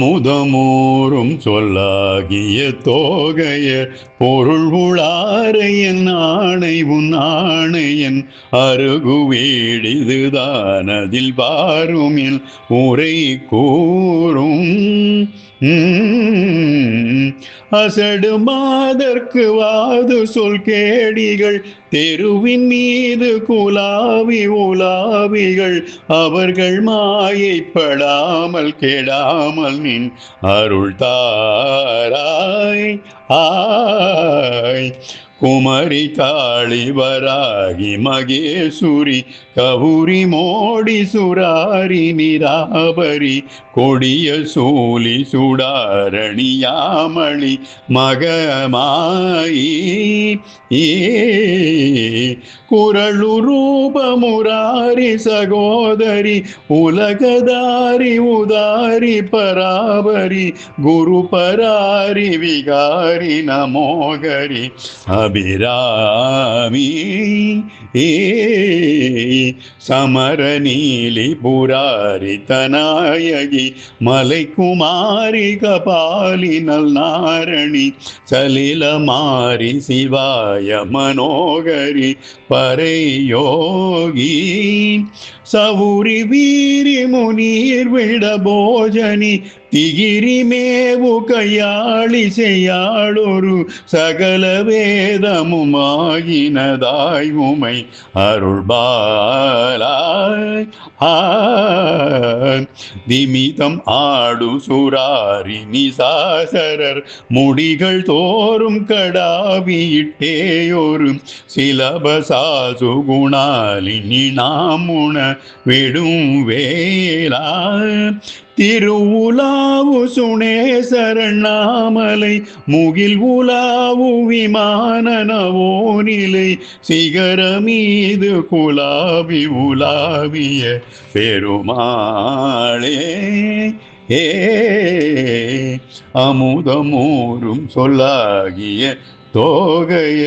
அமுதமோறும் சொல்லாகிய தோகையர் பொருள் உளாரையன் ஆணை உன் ஆணையன் அருகுவேடிதுதான் அதில் பாருமில் உரை கூறும் அசடு மாதற்கு வாது சொல் கேடிகள் தெருவின் மீது குலாவி உலாவிகள் அவர்கள் மாயைப்படாமல் கெடாமல் நின் அருள் தாராய் ஆய். குமரி காளி வராகி மகேசுரி கவுரி மோடி சுராரி நிராபரி கொடிய சூலி சுடாரணியாமளி மகமாயி குரளு ரூபமுராரி சகோதரி உலகதாரி உதாரி பராபரி குரு பராரி விகாரி நமோகரி அபிராமி சமர நீலி புராரி தனாயகி மலைக்குமாரி கபாலி நல் நாரணி சலில மாரி சிவாய மனோகரி பரையோகி சவுரி வீரி முனீர் விட போஜனி திகிரி மேவு கையாளி செய்யாளொரு சகல வேதமுமாகினதாய் உமை அருள்பாலாய் திமிதம் ஆடு சுராரி நிசாசரர் முடிகள் தோறும் கடாவியிட்டேயொரு சிலபசாசு குணாலினி நாமுன விடும் வேளா திருவுலாவு சுணேசரணாமலை முகில் உலாவு விமான நவோனிலை சிகர மீது குலாவி உலாவிய பெருமாளே அமுதமூரும் சொல்லாகிய தோகைய